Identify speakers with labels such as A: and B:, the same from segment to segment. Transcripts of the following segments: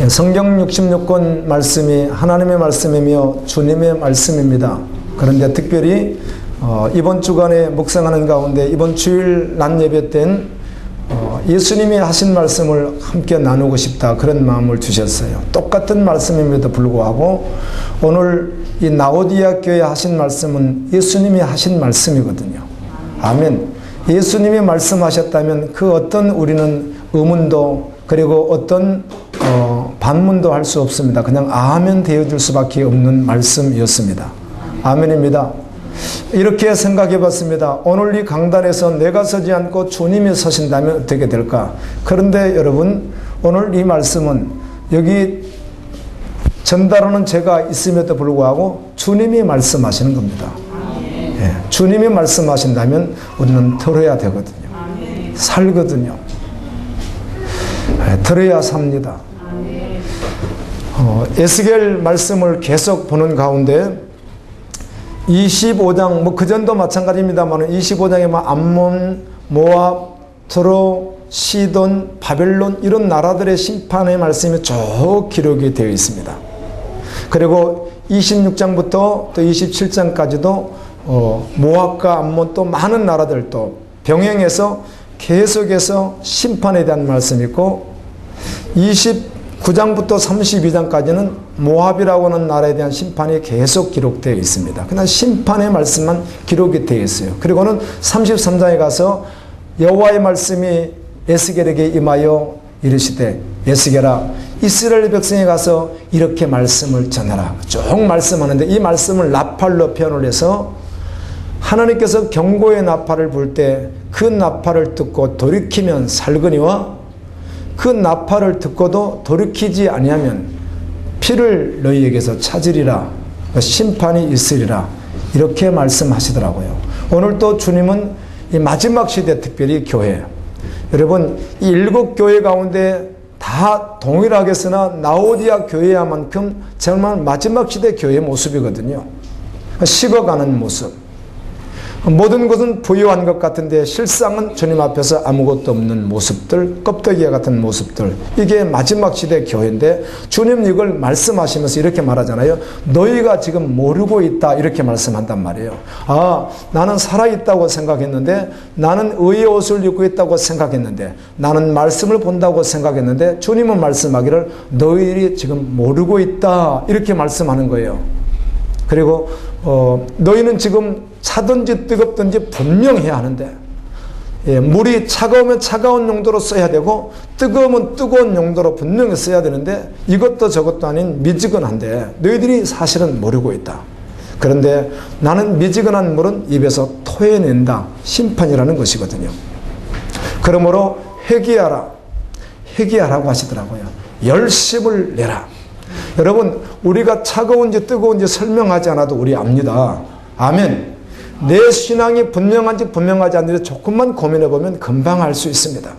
A: 성경 66권 말씀이 하나님의 말씀이며 주님의 말씀입니다. 그런데 특별히 이번 주간에 묵상하는 가운데 이번 주일 낮 예배 때는 예수님이 하신 말씀을 함께 나누고 싶다, 그런 마음을 주셨어요. 똑같은 말씀임에도 불구하고 오늘 이 라오디게아 교회에 하신 말씀은 예수님이 하신 말씀이거든요. 아멘. 예수님이 말씀하셨다면 그 어떤 우리는 의문도 그리고 어떤 반문도 할 수 없습니다. 그냥 아멘 되어줄 수밖에 없는 말씀이었습니다. 아멘입니다. 이렇게 생각해 봤습니다. 오늘 이 강단에서 내가 서지 않고 주님이 서신다면 어떻게 될까? 그런데 여러분, 오늘 이 말씀은 여기 전달하는 제가 있음에도 불구하고 주님이 말씀하시는 겁니다. 예, 주님이 말씀하신다면 우리는 들어야 되거든요. 살거든요. 예, 들어야 삽니다. 에스겔 말씀을 계속 보는 가운데 25장, 그전도 마찬가지입니다만 25장에 암몬, 모압, 트로, 시돈, 바벨론 이런 나라들의 심판의 말씀이 쭉 기록이 되어 있습니다. 그리고 26장부터 또 27장까지도 모압과 암몬 또 많은 나라들 또 병행해서 계속해서 심판에 대한 말씀이 있고 29장부터 32장까지는 모압이라고 하는 나라에 대한 심판이 계속 기록되어 있습니다. 그냥 심판의 말씀만 기록이 되어 있어요. 그리고는 33장에 가서 여호와의 말씀이 에스겔에게 임하여 이르시되 에스겔아 이스라엘 백성에 가서 이렇게 말씀을 전하라. 쭉 말씀하는데 이 말씀을 나팔로 표현을 해서 하나님께서 경고의 나팔을 불 때 그 나팔을 듣고 돌이키면 살거니와 그 나팔을 듣고도 돌이키지 아니하면 피를 너희에게서 찾으리라, 심판이 있으리라, 이렇게 말씀하시더라고요. 오늘 또 주님은 이 마지막 시대, 특별히 교회, 여러분 이 7교회 가운데 다 동일하게 쓰나 라오디게아 교회야만큼 정말 마지막 시대 교회의 모습이거든요. 식어가는 모습, 모든 것은 부유한 것 같은데 실상은 주님 앞에서 아무것도 없는 모습들, 껍데기 같은 모습들, 이게 마지막 시대 교회인데 주님 이걸 말씀하시면서 이렇게 말하잖아요. 너희가 지금 모르고 있다, 이렇게 말씀한단 말이에요. 아, 나는 살아있다고 생각했는데, 나는 의의 옷을 입고 있다고 생각했는데, 나는 말씀을 본다고 생각했는데 주님은 말씀하기를 너희들이 지금 모르고 있다, 이렇게 말씀하는 거예요. 그리고 너희는 지금 차든지 뜨겁든지 분명해야 하는데, 물이 차가우면 차가운 용도로 써야 되고 뜨거우면 뜨거운 용도로 분명히 써야 되는데 이것도 저것도 아닌 미지근한데 너희들이 사실은 모르고 있다. 그런데 나는 미지근한 물은 입에서 토해낸다, 심판이라는 것이거든요. 그러므로 회개하라고 하시더라고요. 열심을 내라. 여러분, 우리가 차가운지 뜨거운지 설명하지 않아도 우리 압니다. 아멘. 내 신앙이 분명한지 분명하지 않는지 조금만 고민해보면 금방 알 수 있습니다.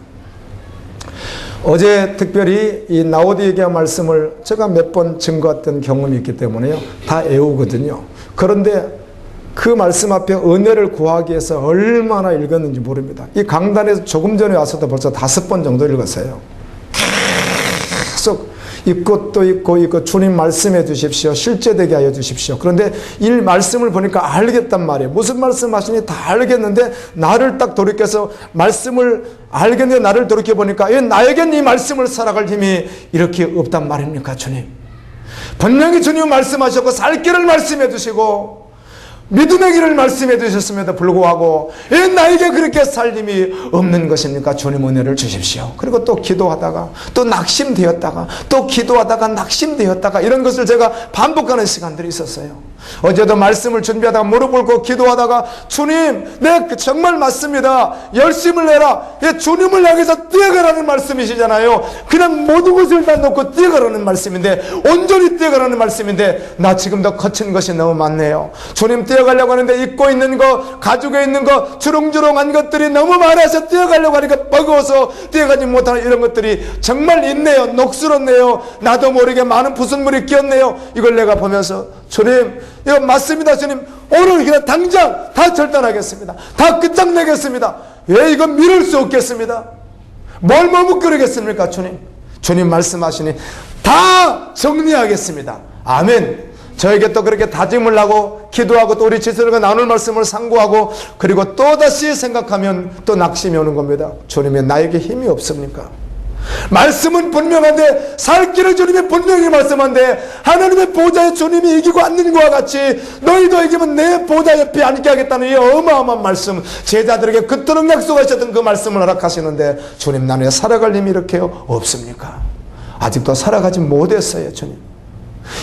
A: 어제 특별히 이 라오디게아 말씀을 제가 몇 번 증거했던 경험이 있기 때문에요, 다 외우거든요. 그런데 그 말씀 앞에 은혜를 구하기 위해서 얼마나 읽었는지 모릅니다. 이 강단에서 조금 전에 와서도 벌써 5번 정도 읽었어요. 계속 읽고 또 읽고 주님 말씀해 주십시오. 실제되게 하여 주십시오. 그런데 이 말씀을 보니까 알겠단 말이에요. 무슨 말씀 하시니 다 알겠는데 나를 딱 돌이켜서 말씀을 알겠는데 나를 돌이켜 보니까 왜 나에겐 이 말씀을 살아갈 힘이 이렇게 없단 말입니까? 주님, 분명히 주님 말씀하셨고 살 길을 말씀해 주시고 믿음의 길을 말씀해 주셨음에도 불구하고 왜 나에게 그렇게 살 힘이 없는 것입니까? 주님 은혜를 주십시오. 그리고 또 기도하다가 또 낙심되었다가 또 기도하다가 낙심되었다가 이런 것을 제가 반복하는 시간들이 있었어요. 어제도 말씀을 준비하다가 무릎 꿇고 기도하다가 주님, 네 정말 맞습니다. 열심을 내라. 주님을 향해서 뛰어가라는 말씀이시잖아요. 그냥 모든 것을 다 놓고 뛰어가라는 말씀인데, 온전히 뛰어가라는 말씀인데 나 지금도 거친 것이 너무 많네요. 주님, 뛰어가려고 하는데 입고 있는 거, 가지고 있는 거, 주렁주렁한 것들이 너무 많아서 뛰어가려고 하니까 버거워서 뛰어가지 못하는 이런 것들이 정말 있네요. 녹슬었네요. 나도 모르게 많은 부순물이 끼었네요. 이걸 내가 보면서 주님, 이거 맞습니다. 주님, 오늘 그냥 당장 다 절단하겠습니다. 다 끝장내겠습니다. 왜 이거 미룰 수 없겠습니다. 뭘 머뭇거리겠습니까? 주님, 주님 말씀하시니 다 정리하겠습니다. 아멘. 저에게 또 그렇게 다짐을 하고 기도하고 또 우리 지체들과 나눌 말씀을 상고하고 그리고 또다시 생각하면 또 낙심이 오는 겁니다. 주님이 나에게 힘이 없습니까? 말씀은 분명한데 살 길을 주님이 분명히 말씀한데 하나님의 보좌에 주님이 이기고 앉는 것과 같이 너희도 이기면 내 보좌 옆에 앉게 하겠다는 이 어마어마한 말씀, 제자들에게 그토록 약속하셨던 그 말씀을 허락하시는데 주님, 나는 살아갈 힘이 이렇게 없습니까? 아직도 살아가지 못했어요. 주님,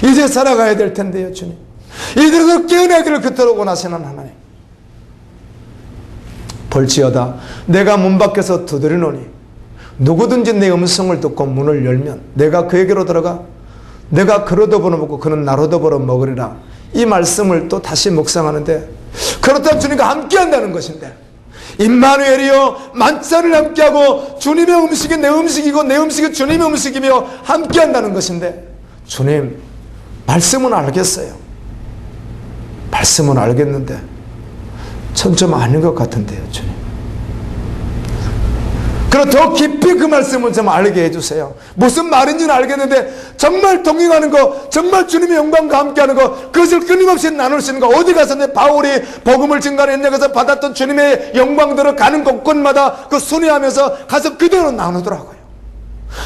A: 이제 살아가야 될 텐데요. 주님, 이들도 깨어나기를 그토록 원하시는 하나님, 볼지어다 내가 문 밖에서 두드리노니 누구든지 내 음성을 듣고 문을 열면 내가 그에게로 들어가 내가 그로도 벌어먹고 그는 나로도 벌어먹으리라. 이 말씀을 또 다시 묵상하는데, 그렇다면 주님과 함께한다는 것인데, 임마누엘이여 만찬을 함께하고 주님의 음식이 내 음식이고 내 음식이 주님의 음식이며 함께한다는 것인데, 주님 말씀은 알겠어요. 말씀은 알겠는데 전 좀 아닌 것 같은데요. 주님, 그리고 더 깊이 그 말씀을 좀 알게 해주세요. 무슨 말인지는 알겠는데 정말 동행하는 거, 정말 주님의 영광과 함께하는 거, 그것을 끊임없이 나눌 수 있는 거, 어디 가서 내 바울이 복음을 증거하는 현장에서 받았던 주님의 영광들을 가는 곳곳마다 그 순회하면서 가서 그대로 나누더라고요.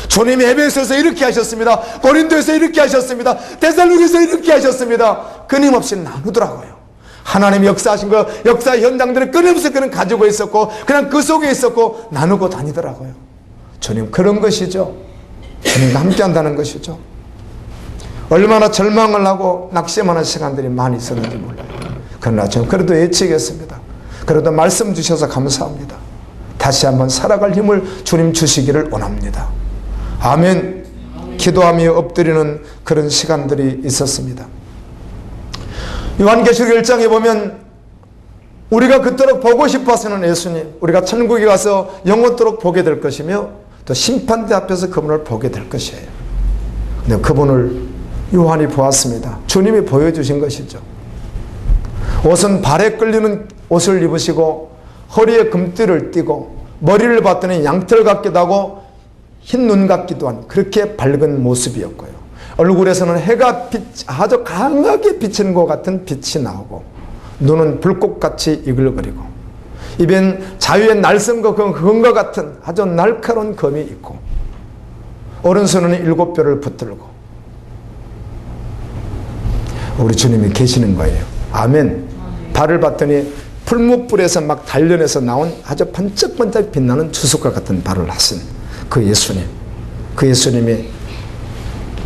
A: 주님이 에베소에서 이렇게 하셨습니다. 고린도에서 이렇게 하셨습니다. 데살로니가에서 이렇게 하셨습니다. 끊임없이 나누더라고요. 하나님이 역사하신 거, 역사 현장들을 끊임없이 그는 가지고 있었고 그냥 그 속에 있었고 나누고 다니더라고요. 주님, 그런 것이죠. 주님과 함께 한다는 것이죠. 얼마나 절망을 하고 낙심하는 시간들이 많이 있었는지 몰라요. 그러나 저는 그래도 예치겠습니다. 그래도 말씀 주셔서 감사합니다. 다시 한번 살아갈 힘을 주님 주시기를 원합니다. 아멘. 기도하며 엎드리는 그런 시간들이 있었습니다. 요한계시록 1장에 보면 우리가 그토록 보고 싶어서는 예수님, 우리가 천국에 가서 영원토록 보게 될 것이며 또 심판대 앞에서 그분을 보게 될 것이에요. 근데 그분을 요한이 보았습니다. 주님이 보여주신 것이죠. 옷은 발에 끌리는 옷을 입으시고 허리에 금띠를 띠고 머리를 봤더니 양털 같기도 하고 흰 눈 같기도 한 그렇게 밝은 모습이었고요. 얼굴에서는 해가 아주 강하게 비치는 것 같은 빛이 나오고 눈은 불꽃같이 이글거리고 입엔 자유의 날성과 금과 같은 아주 날카로운 검이 있고 오른손은 7뼈를 붙들고 우리 주님이 계시는 거예요. 아멘. 발을 봤더니 풀무불에서 막 단련해서 나온 아주 번쩍번쩍 빛나는 주석과 같은 발을 하신 그 예수님, 그 예수님이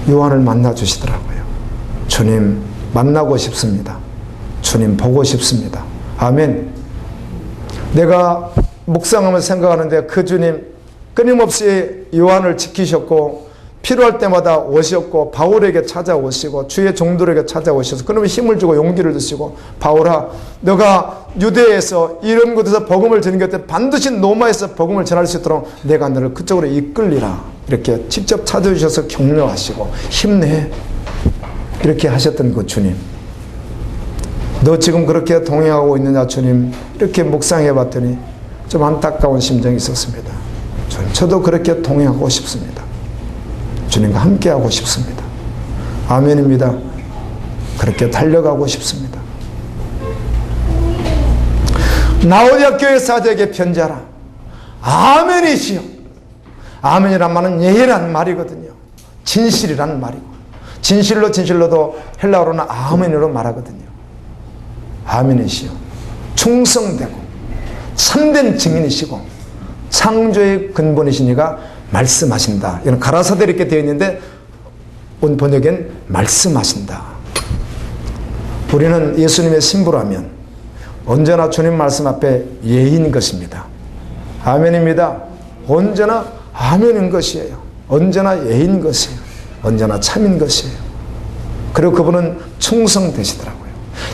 A: 요한을 만나 주시더라고요. 주님 만나고 싶습니다. 주님 보고 싶습니다. 아멘. 내가 묵상하면서 생각하는데 그 주님 끊임없이 요한을 지키셨고 필요할 때마다 오셨고 바울에게 찾아오시고 주의 종들에게 찾아오셔서 그놈의 힘을 주고 용기를 주시고, 바울아 너가 유대에서 이런 곳에서 복음을 전하는 것 같아 반드시 로마에서 복음을 전할 수 있도록 내가 너를 그쪽으로 이끌리라, 이렇게 직접 찾아주셔서 격려하시고 힘내 이렇게 하셨던 그 주님, 너 지금 그렇게 동행하고 있느냐 주님, 이렇게 묵상해 봤더니 좀 안타까운 심정이 있었습니다. 주님, 저도 그렇게 동행하고 싶습니다. 주님과 함께하고 싶습니다. 아멘입니다. 그렇게 달려가고 싶습니다. 라오디아 교회 사도에게 편지하라. 아멘이시여. 아멘이란 말은 예란 말이거든요. 진실이란 말이고, 진실로도 헬라어로는 아멘으로 말하거든요. 아멘이시여. 충성되고 참된 증인이시고 창조의 근본이시니가 말씀하신다. 이런 가라사대 이렇게 되어 있는데 온 번역엔 말씀하신다. 우리는 예수님의 신부라면 언제나 주님 말씀 앞에 예인 것입니다. 아멘입니다. 언제나 아멘인 것이에요. 언제나 예인 것이에요. 언제나 참인 것이에요. 그리고 그분은 충성되시더라고요.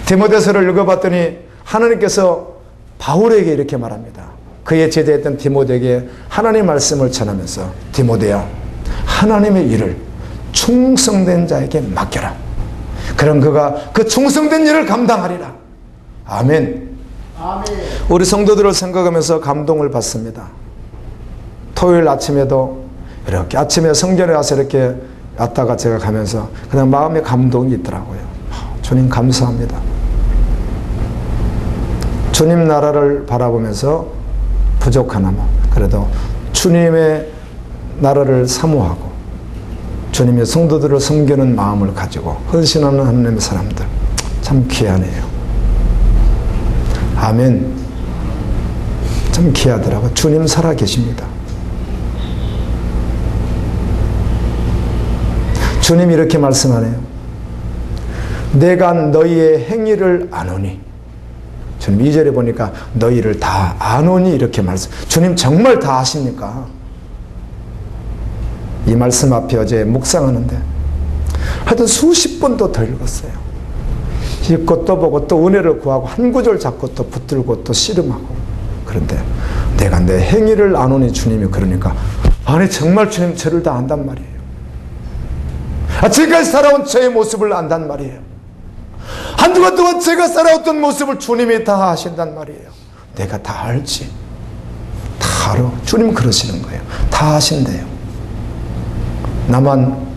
A: 디모데서를 읽어봤더니 하나님께서 바울에게 이렇게 말합니다. 그의 제자였던 디모데에게 하나님의 말씀을 전하면서 디모데야, 하나님의 일을 충성된 자에게 맡겨라. 그럼 그가 그 충성된 일을 감당하리라. 아멘. 아멘. 우리 성도들을 생각하면서 감동을 받습니다. 토요일 아침에도 이렇게 아침에 성전에 와서 이렇게 왔다가 제가 가면서 그냥 마음에 감동이 있더라고요. 주님 감사합니다. 주님 나라를 바라보면서 부족하나마 그래도 주님의 나라를 사모하고 주님의 성도들을 섬기는 마음을 가지고 헌신하는 하나님의 사람들 참 귀하네요. 아멘. 참 귀하더라고요. 주님 살아 계십니다. 주님이 이렇게 말씀하네요. 내가 너희의 행위를 아노니. 주님 2절에 보니까 너희를 다 아노니 이렇게 말씀. 주님 정말 다 아십니까? 이 말씀 앞에 어제 묵상하는데 하여튼 수십 번도 더 읽었어요. 읽고 또 보고 또 은혜를 구하고 한 구절 잡고 또 붙들고 또 씨름하고. 그런데 내가 내 행위를 아노니 주님이 그러니까 아니 정말 주님 저를 다 안단 말이에요. 지금까지 살아온 저의 모습을 안단 말이에요. 한주간 동안 제가 살아왔던 모습을 주님이 다 아신단 말이에요. 내가 다 알지. 다 알아. 주님은 그러시는 거예요. 다 아신대요. 나만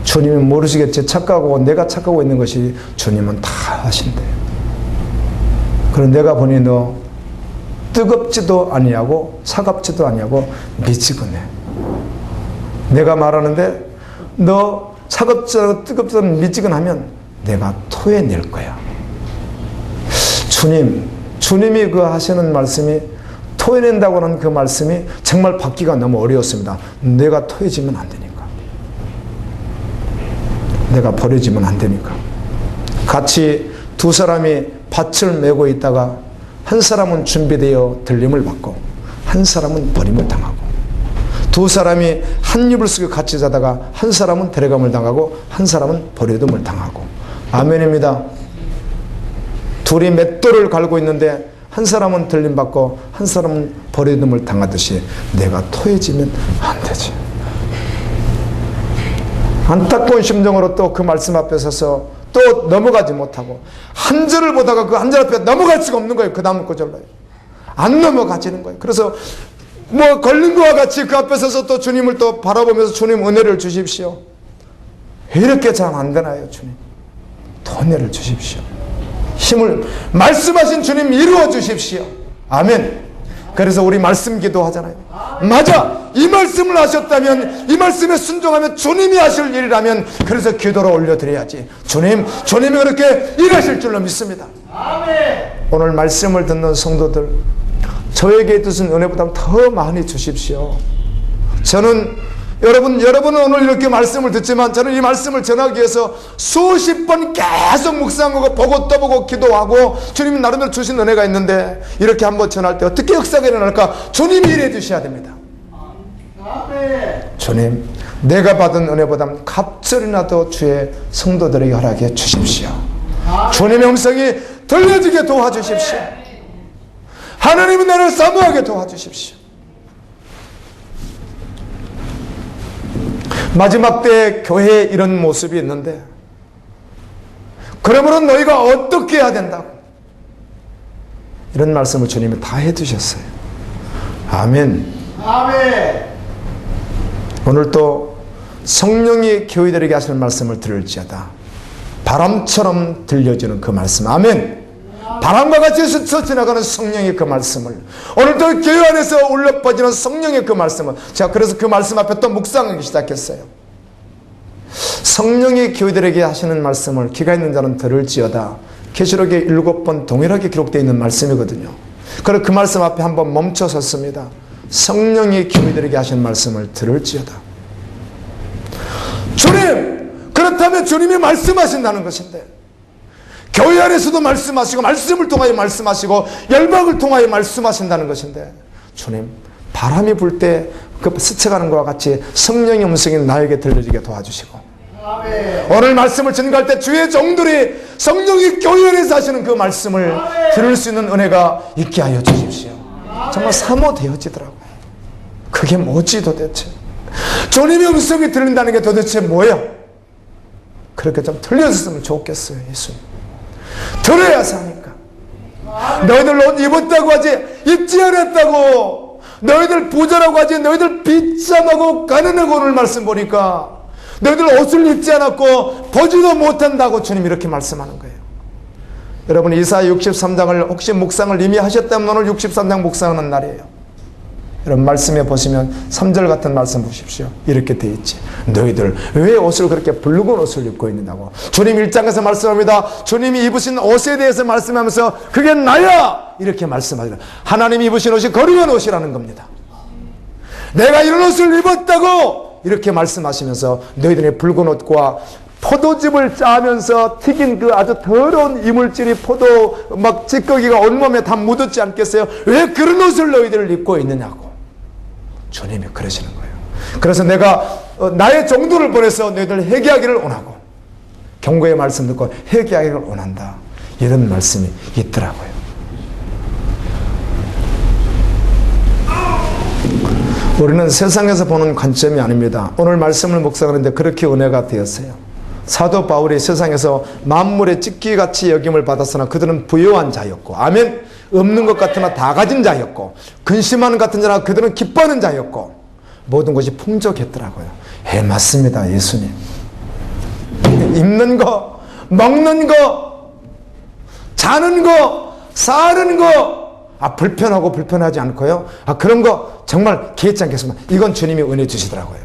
A: 주님은 모르시겠지 착각하고 내가 착각하고 있는 것이 주님은 다 아신대요. 그럼 내가 보니 너 뜨겁지도 아니하고 차갑지도 아니하고 미지근해. 내가 말하는데 너 차갑지도 뜨겁지도 미지근하면 내가 토해낼 거야. 주님이 그 하시는 말씀이 토해낸다고 하는 그 말씀이 정말 받기가 너무 어려웠습니다. 내가 토해지면 안 되니까. 내가 버려지면 안 되니까. 같이 두 사람이 밭을 메고 있다가 한 사람은 준비되어 들림을 받고 한 사람은 버림을 당하고 두 사람이 한 이불 속에 같이 자다가 한 사람은 데려감을 당하고 한 사람은 버려둠을 당하고. 아멘입니다. 둘이 맷돌을 갈고 있는데 한 사람은 들림받고 한 사람은 버려둠을 당하듯이 내가 토해지면 안 되지. 안타까운 심정으로 또 그 말씀 앞에 서서 또 넘어가지 못하고 한 절을 보다가 그 한 절 앞에 넘어갈 수가 없는 거예요. 그 다음 구절로 안 넘어가지는 거예요. 그래서 뭐 걸린 것과 같이 그 앞에 서서 또 주님을 또 바라보면서 주님 은혜를 주십시오. 이렇게 잘 안 되나요? 주님 또 은혜를 주십시오. 힘을 말씀하신 주님 이루어 주십시오. 아멘. 그래서 우리 말씀 기도하잖아요. 맞아. 이 말씀을 하셨다면 이 말씀에 순종하면 주님이 하실 일이라면 그래서 기도로 올려드려야지. 주님이 그렇게 일하실 줄로 믿습니다. 아멘. 오늘 말씀을 듣는 성도들 저에게 주신 은혜보다 더 많이 주십시오. 여러분은 오늘 이렇게 말씀을 듣지만 저는 이 말씀을 전하기 위해서 수십 번 계속 묵상하고 보고 또 보고 기도하고 주님이 나름대로 주신 은혜가 있는데 이렇게 한번 전할 때 어떻게 역사가 일어날까? 주님이 일해 주셔야 됩니다. 주님 내가 받은 은혜보다 갑절이나 더 주의 성도들에게 허락해 주십시오. 주님의 음성이 들려지게 도와주십시오. 하나님은 나를 사모하게 도와주십시오. 마지막 때 교회에 이런 모습이 있는데 그러므로 너희가 어떻게 해야 된다고 이런 말씀을 주님이 다 해주셨어요. 아멘. 아멘. 오늘 또 성령이 교회들에게 하시는 말씀을 들을지어다. 바람처럼 들려지는 그 말씀. 아멘. 바람과 같이 스쳐 지나가는 성령의 그 말씀을 오늘도 교회 안에서 울려 퍼지는 성령의 그 말씀을 제가 그래서 그 말씀 앞에 또 묵상하기 시작했어요. 성령이 교회들에게 하시는 말씀을 귀가 있는 자는 들을지어다. 계시록에 7번 동일하게 기록되어 있는 말씀이거든요. 그래서 그 말씀 앞에 한번 멈춰 섰습니다. 성령이 교회들에게 하시는 말씀을 들을지어다. 주님! 그렇다면 주님이 말씀하신다는 것인데 교회 안에서도 말씀하시고 말씀을 통하여 말씀하시고 열방을 통하여 말씀하신다는 것인데 주님 바람이 불 때 그 스쳐가는 것과 같이 성령의 음성이 나에게 들려지게 도와주시고 아멘. 오늘 말씀을 전갈 때 주의 종들이 성령이 교회 안에서 하시는 그 말씀을 아멘. 들을 수 있는 은혜가 있게 하여 주십시오. 아멘. 정말 사모되어지더라고요. 그게 뭐지 도대체? 주님의 음성이 들린다는 게 도대체 뭐야? 그렇게 좀 들려줬으면 좋겠어요. 예수님 들어야 사니까. 너희들 옷 입었다고 하지 입지 않았다고. 너희들 부자라고 하지 너희들 비참하고 가난하고 오늘 말씀 보니까 너희들 옷을 입지 않았고 보지도 못한다고 주님 이렇게 말씀하는 거예요. 여러분 이사야 63장을 혹시 묵상을 이미 하셨다면 오늘 63장 묵상하는 날이에요. 여러분 말씀에 보시면 3절 같은 말씀 보십시오. 이렇게 되어 있지. 너희들 왜 옷을 그렇게 붉은 옷을 입고 있느냐고. 주님 1장에서 말씀합니다. 주님이 입으신 옷에 대해서 말씀하면서 그게 나야! 이렇게 말씀하시라. 하나님이 입으신 옷이 거룩한 옷이라는 겁니다. 내가 이런 옷을 입었다고! 이렇게 말씀하시면서 너희들의 붉은 옷과 포도즙을 짜면서 튀긴 그 아주 더러운 이물질이 포도 막 찌꺼기가 온몸에 다 묻었지 않겠어요? 왜 그런 옷을 너희들을 입고 있느냐고. 주님이 그러시는 거예요. 그래서 내가 나의 종도를 보내서 너희들 회개하기를 원하고 경고의 말씀 듣고 회개하기를 원한다. 이런 말씀이 있더라고요. 우리는 세상에서 보는 관점이 아닙니다. 오늘 말씀을 묵상하는데 그렇게 은혜가 되었어요. 사도 바울이 세상에서 만물의 찢기같이 여김을 받았으나 그들은 부요한 자였고, 아멘. 없는 것 같으나 다 가진 자였고, 근심하는 같은 자나 그들은 기뻐하는 자였고, 모든 것이 풍족했더라고요. 맞습니다. 예수님 입는 거, 먹는 거, 자는 거, 사는 거, 불편하고 불편하지 않고요, 그런 거 정말 개의치 않겠습니다. 이건 주님이 은혜 주시더라고요.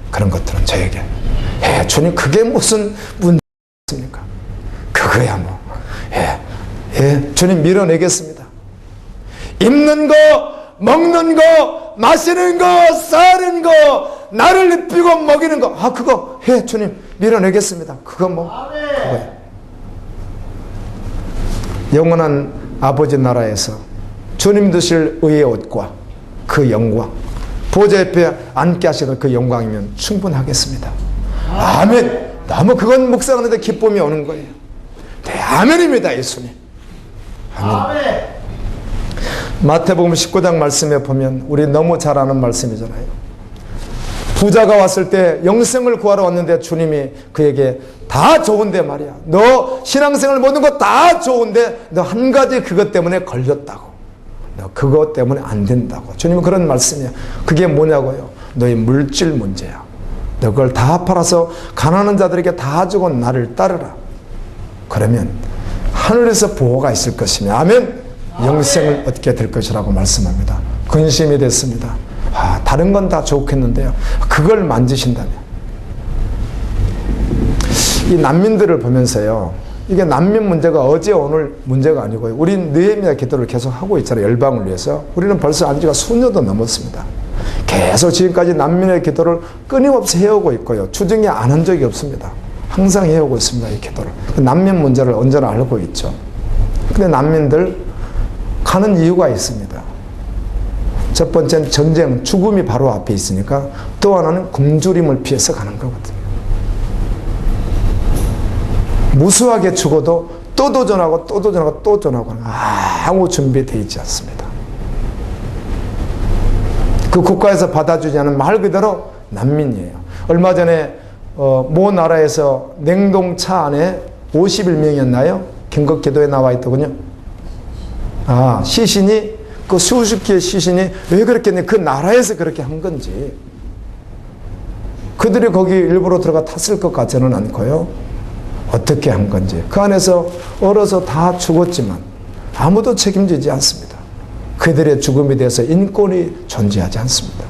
A: 그런 것들은 저에게 주님 그게 무슨 문제입니까? 그거야 뭐 주님 밀어내겠습니다. 입는 거, 먹는 거, 마시는 거, 사는 거, 나를 입히고 먹이는 거, 그거 주님 밀어내겠습니다. 그거 그거예요. 영원한 아버지 나라에서 주님 드실 의의 옷과 그 영광, 보좌 옆에 앉게 하시는 그 영광이면 충분하겠습니다. 아멘. 너무 그건 묵상하는데 기쁨이 오는 거예요. 아멘입니다. 예수님. 아멘. 마태복음 19장 말씀에 보면 우리 너무 잘 아는 말씀이잖아요. 부자가 왔을 때 영생을 구하러 왔는데 주님이 그에게 다 좋은데 말이야, 너 신앙생활 모든 거 다 좋은데 너 한 가지 그것 때문에 걸렸다고, 너 그것 때문에 안 된다고. 주님은 그런 말씀이야. 그게 뭐냐고요? 너의 물질 문제야. 너 그걸 다 팔아서 가난한 자들에게 다 주고 나를 따르라. 그러면 하늘에서 보호가 있을 것이며, 아멘. 영생을 얻게 될 것이라고 말씀합니다. 근심이 됐습니다. 다른 건 다 좋겠는데요, 그걸 만지신다면. 이 난민들을 보면서요, 이게 난민 문제가 어제 오늘 문제가 아니고요, 우린 느헤미야 기도를 계속 하고 있잖아요. 열방을 위해서. 우리는 벌써 안 지가 수년도 넘었습니다. 계속 지금까지 난민의 기도를 끊임없이 해오고 있고요, 추증이 안 한 적이 없습니다. 항상 해오고 있습니다. 이 기도를. 난민 문제를 언제나 알고 있죠. 근데 난민들 가는 이유가 있습니다. 첫 번째는 전쟁, 죽음이 바로 앞에 있으니까, 또 하나는 굶주림을 피해서 가는 거거든요. 무수하게 죽어도 또 도전하고 또 도전하고 또 도전하고 아무 준비되어 있지 않습니다. 그 국가에서 받아주지 않은 말 그대로 난민이에요. 얼마 전에 모 나라에서 냉동차 안에 51명이었나요? 긴급기도에 나와 있더군요. 시신이, 그 수십 개의 시신이 왜 그렇겠냐, 그 나라에서 그렇게 한 건지. 그들이 거기 일부러 들어가 탔을 것 같지는 않고요, 어떻게 한 건지. 그 안에서 얼어서 다 죽었지만 아무도 책임지지 않습니다. 그들의 죽음에 대해서 인권이 존재하지 않습니다.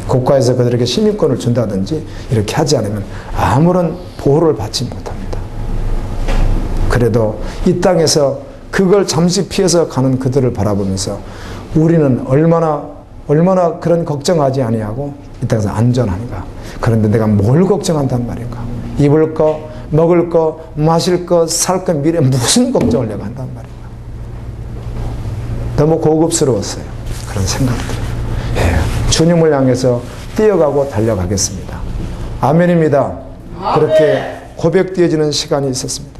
A: 국가에서 그들에게 시민권을 준다든지 이렇게 하지 않으면 아무런 보호를 받지 못합니다. 그래도 이 땅에서 그걸 잠시 피해서 가는 그들을 바라보면서 우리는 얼마나 그런 걱정하지 아니하고 이 땅에서 안전한가. 그런데 내가 뭘 걱정한단 말인가. 입을 거, 먹을 거, 마실 거, 살 거, 미래 무슨 걱정을 내가 한단 말인가. 너무 고급스러웠어요. 그런 생각들. 주님을 향해서 뛰어가고 달려가겠습니다. 아멘입니다. 그렇게 고백되어지는 시간이 있었습니다.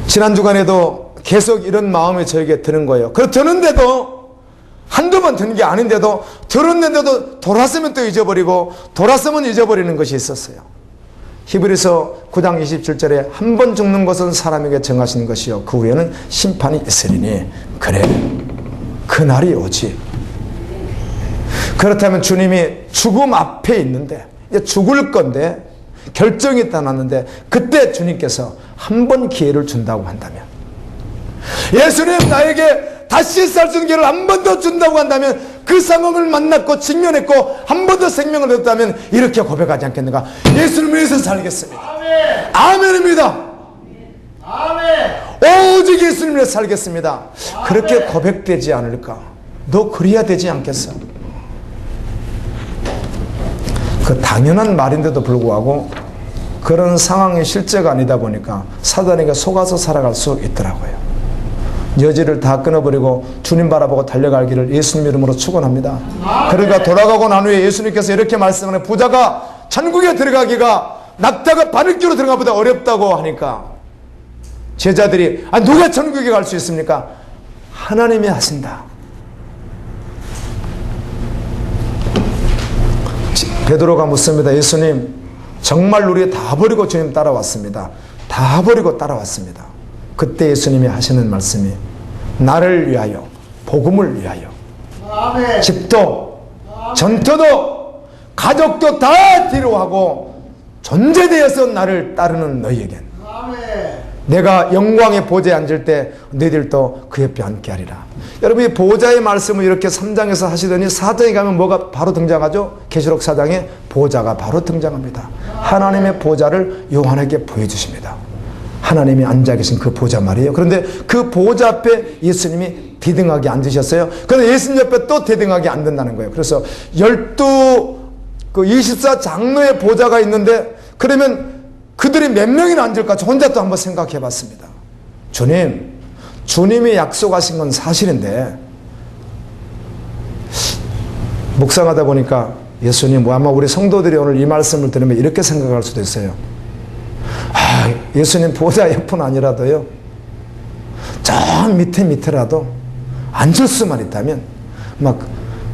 A: 지난 주간에도 계속 이런 마음이 저에게 드는 거예요. 그 드는데도, 한두 번 드는 게 아닌데도, 들었는데도 돌았으면 또 잊어버리고, 돌았으면 잊어버리는 것이 있었어요. 히브리서 9장 27절에 한 번 죽는 것은 사람에게 정하신 것이요 그 후에는 심판이 있으리니, 그래, 그날이 오지. 그렇다면 주님이 죽음 앞에 있는데, 이제 죽을 건데, 결정이 떠났는데, 그때 주님께서 한 번 기회를 준다고 한다면, 예수님 나에게 다시 살 수 있는 기회를 한 번 더 준다고 한다면, 그 상황을 만났고 직면했고 한 번 더 생명을 얻었다면 이렇게 고백하지 않겠는가? 예수님을 위해서 살겠습니다. 아멘. 아멘입니다. 아멘. 오직 예수님을 위해서 살겠습니다. 아멘. 그렇게 고백되지 않을까? 너 그래야 되지 않겠어? 그 당연한 말인데도 불구하고 그런 상황이 실제가 아니다 보니까 사단에게 속아서 살아갈 수 있더라고요. 여지를 다 끊어버리고 주님 바라보고 달려갈 길을 예수님 이름으로 축원합니다. 그러니까 돌아가고 난 후에 예수님께서 이렇게 말씀하는, 부자가 천국에 들어가기가 낙타가 바늘기로 들어가보다 어렵다고 하니까 제자들이, 누가 천국에 갈 수 있습니까? 하나님이 하신다. 베드로가 묻습니다. 예수님, 정말 우리 다 버리고 주님 따라왔습니다. 다 버리고 따라왔습니다. 그때 예수님이 하시는 말씀이, 나를 위하여, 복음을 위하여, 아멘. 집도, 아멘. 전토도, 가족도 다 뒤로하고 존재되어서 나를 따르는 너희에겐, 아멘. 내가 영광의 보좌에 앉을 때 너희들도 그 옆에 앉게 하리라. 여러분, 이 보좌의 말씀을 이렇게 3장에서 하시더니 4장에 가면 뭐가 바로 등장하죠? 계시록 4장에 보좌가 바로 등장합니다. 하나님의 보좌를 요한에게 보여주십니다. 하나님이 앉아 계신 그 보좌 말이에요. 그런데 그 보좌 앞에 예수님이 대등하게 앉으셨어요. 그런데 예수님 옆에 또 대등하게 앉는다는 거예요. 그래서 24장로의 보좌가 있는데, 그러면 그들이 몇 명이나 앉을까? 저 혼자 또 한번 생각해 봤습니다. 주님이 약속하신 건 사실인데, 묵상하다 보니까 예수님, 아마 우리 성도들이 오늘 이 말씀을 들으면 이렇게 생각할 수도 있어요. 예수님 보좌 옆은 아니라도요, 저 밑에라도 앉을 수만 있다면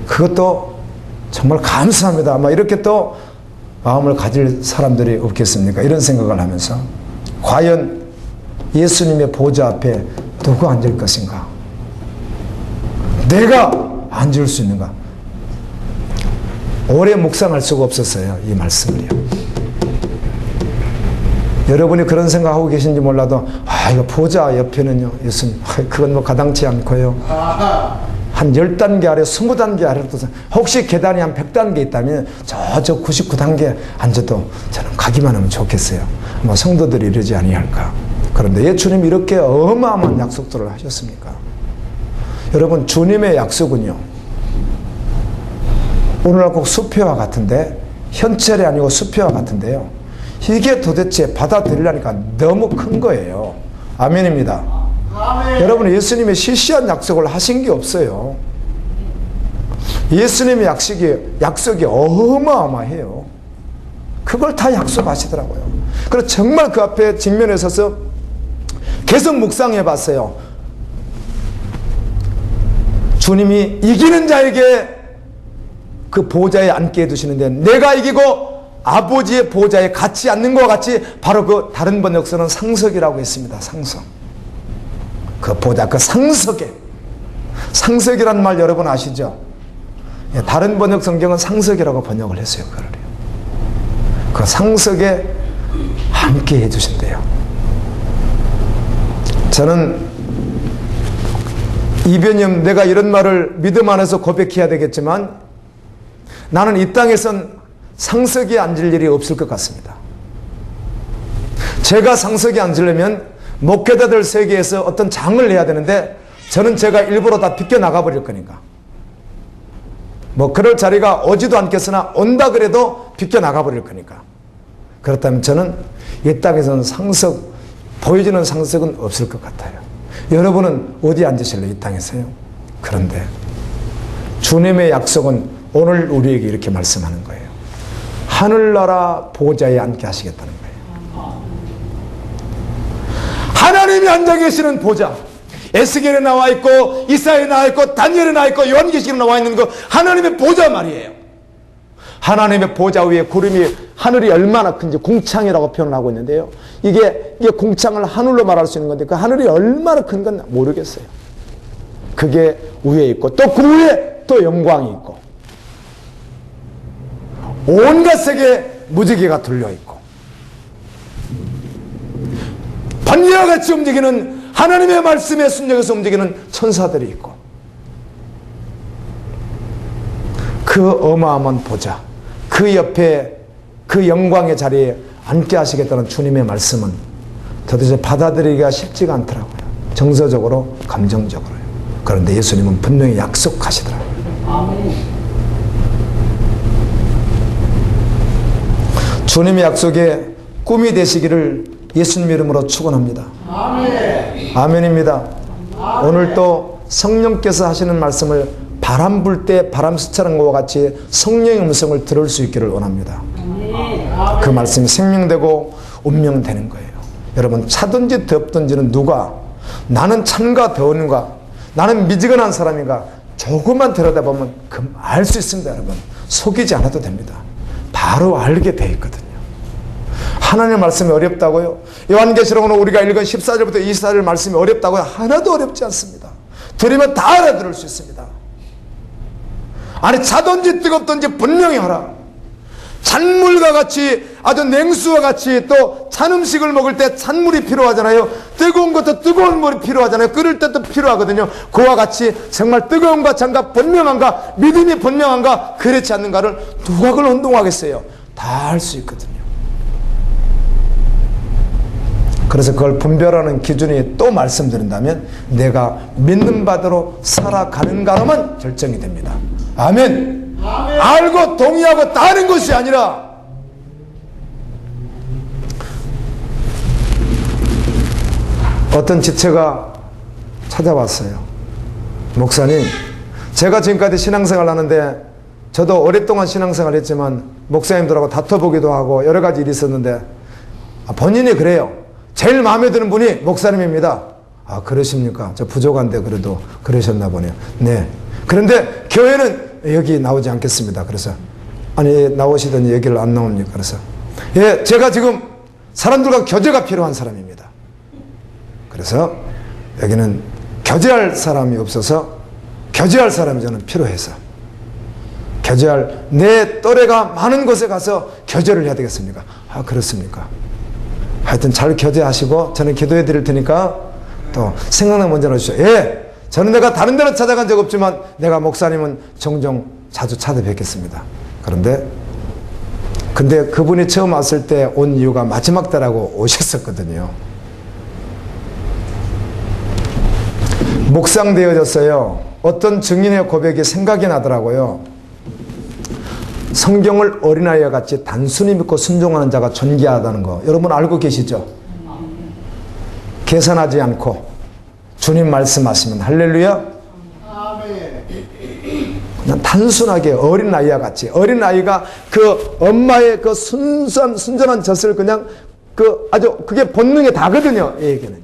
A: 그것도 정말 감사합니다. 이렇게 또 마음을 가질 사람들이 없겠습니까? 이런 생각을 하면서, 과연 예수님의 보좌 앞에 누가 앉을 것인가? 내가 앉을 수 있는가? 오래 묵상할 수가 없었어요, 이 말씀을요. 여러분이 그런 생각하고 계신지 몰라도, 이거 보좌 옆에는요, 예수님, 그건 가당치 않고요. 한 10단계 아래, 20단계 아래로, 혹시 계단이 한 100단계 있다면 저 99단계 앉아도 저는 가기만 하면 좋겠어요. 성도들이 이러지 아니할까. 그런데 왜 주님이 이렇게 어마어마한 약속들을 하셨습니까? 여러분, 주님의 약속은요, 오늘날 꼭 수표와 같은데, 현철이 아니고 수표와 같은데요, 이게 도대체 받아들이려니까 너무 큰 거예요. 아멘입니다. 아멘. 여러분, 예수님의 시시한 약속을 하신 게 없어요. 예수님의 약속이 어마어마해요. 그걸 다 약속하시더라고요. 그래서 정말 그 앞에 직면에 서서 계속 묵상해 봤어요. 주님이 이기는 자에게 그 보좌에 앉게 해두시는데, 내가 이기고 아버지의 보좌에 같이 앉는 것과 같이, 바로 그 다른 번역서는 상석이라고 했습니다. 상석. 그 보좌, 그 상석이란 말 여러분 아시죠? 다른 번역 성경은 상석이라고 번역을 했어요. 그 상석에 함께 해주신대요. 저는 이변님, 내가 이런 말을 믿음 안에서 고백해야 되겠지만, 나는 이 땅에선 상석에 앉을 일이 없을 것 같습니다. 제가 상석에 앉으려면 목회자들 세계에서 어떤 장을 해야 되는데, 저는 제가 일부러 다 비껴나가 버릴 거니까, 그럴 자리가 오지도 않겠으나 온다 그래도 비껴나가 버릴 거니까, 그렇다면 저는 이 땅에서는 보여지는 상석은 없을 것 같아요. 여러분은 어디 앉으실래요? 이 땅에서요? 그런데 주님의 약속은 오늘 우리에게 이렇게 말씀하는 거예요. 하늘나라 보좌에 앉게 하시겠다는 거예요. 하나님이 앉아 계시는 보좌, 에스겔에 나와 있고, 이사야에 나와 있고, 다니엘에 나와 있고, 요한계시록에 나와 있는 거 하나님의 보좌 말이에요. 하나님의 보좌 위에 구름이, 하늘이 얼마나 큰지 궁창이라고 표현을 하고 있는데요, 이게 궁창을 하늘로 말할 수 있는 건데, 그 하늘이 얼마나 큰 건 모르겠어요. 그게 위에 있고, 또 그 위에 또 영광이 있고, 온갖 세계에 무지개가 둘려있고 번개와 같이 움직이는 하나님의 말씀에 순종해서 움직이는 천사들이 있고 그 어마어마한 보좌, 그 옆에 그 영광의 자리에 앉게 하시겠다는 주님의 말씀은 도대체 받아들이기가 쉽지가 않더라고요. 정서적으로, 감정적으로요. 그런데 예수님은 분명히 약속하시더라고요. 아멘. 주님의 약속에 꿈이 되시기를 예수님 이름으로 축원합니다. 아멘. 아멘입니다. 아멘. 오늘 또 성령께서 하시는 말씀을 바람 불 때 바람 스치는 것과 같이 성령의 음성을 들을 수 있기를 원합니다. 그 말씀이 생명되고 운명되는 거예요. 여러분, 차든지 덥든지는 누가 나는 찬가 더운가 나는 미지근한 사람인가 조금만 들여다보면 알 수 있습니다. 여러분, 속이지 않아도 됩니다. 바로 알게 돼 있거든요. 하나님의 말씀이 어렵다고요? 요한계시록은 우리가 읽은 14절부터 24절 말씀이 어렵다고요? 하나도 어렵지 않습니다. 들으면 다 알아들을 수 있습니다. 아니, 차든지 뜨겁든지 분명히 하라. 찬물과 같이, 아주 냉수와 같이, 또 찬 음식을 먹을 때 찬물이 필요하잖아요. 뜨거운 것도 뜨거운 물이 필요하잖아요. 끓일 때도 필요하거든요. 그와 같이 정말 뜨거운가 찬가 분명한가 믿음이 분명한가 그렇지 않는가를 누가 그걸 운동하겠어요? 다 할 수 있거든요. 그래서 그걸 분별하는 기준이 또 말씀드린다면 내가 믿는 바대로 살아가는가로만 결정이 됩니다. 아멘. 아멘. 알고 동의하고 따르는 것이 아니라 어떤 지체가 찾아왔어요. 목사님, 제가 지금까지 신앙생활 하는데 저도 오랫동안 신앙생활 했지만 목사님들하고 다퉈보기도 하고 여러 가지 일이 있었는데 본인이 그래요. 제일 마음에 드는 분이 목사님입니다. 아, 그러십니까? 저 부족한데 그래도 그러셨나 보네요. 네. 그런데 교회는 여기 나오지 않겠습니다. 그래서 아니, 나오시더니 여기를 안 나옵니까? 그래서 예, 제가 지금 사람들과 교제가 필요한 사람입니다. 그래서 여기는 교제할 사람이 없어서 교제할 사람이 저는 필요해서 교제할 내 또래가 많은 곳에 가서 교제를 해야 되겠습니까? 아, 그렇습니까? 하여튼 잘 교제하시고 저는 기도해 드릴 테니까 또 생각나면 먼저 넣어주시죠. 예, 저는 내가 다른 데로 찾아간 적 없지만 내가 목사님은 종종 자주 찾아뵙겠습니다. 근데 그분이 처음 왔을 때 온 이유가 마지막 때라고 오셨었거든요. 묵상되어졌어요. 어떤 증인의 고백이 생각이 나더라고요. 성경을 어린아이와 같이 단순히 믿고 순종하는 자가 존귀하다는 거 여러분 알고 계시죠? 계산하지 않고 주님 말씀하시면 할렐루야. 그냥 단순하게 어린아이와 같이, 어린아이가 그 엄마의 그 순전한 젖을 그냥 아주 그게 본능에 다거든요. 이 얘기는요.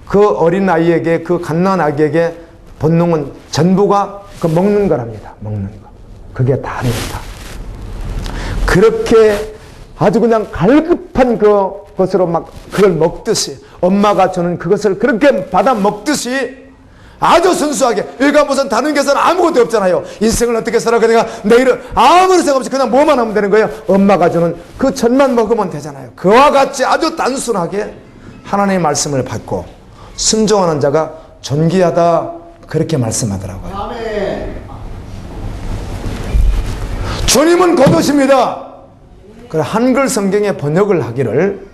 A: 그 어린아이에게, 그 갓난 아기에게 본능은 전부가 그 먹는 거랍니다. 먹는 거. 그게 다입니다. 그렇게 아주 그냥 갈급한 그것으로 막 그걸 먹듯이 엄마가 주는 그것을 그렇게 받아 먹듯이 아주 순수하게, 여기가 무슨 다른 계산 아무것도 없잖아요. 인생을 어떻게 살아가 내가 내일을 아무런 생각 없이 그냥 뭐만 하면 되는 거예요. 엄마가 주는 그 젖만 먹으면 되잖아요. 그와 같이 아주 단순하게 하나님의 말씀을 받고 순종하는 자가 존귀하다 그렇게 말씀하더라고요. 아멘. 주님은 곧 오십니다. 한글 성경에 번역을 하기를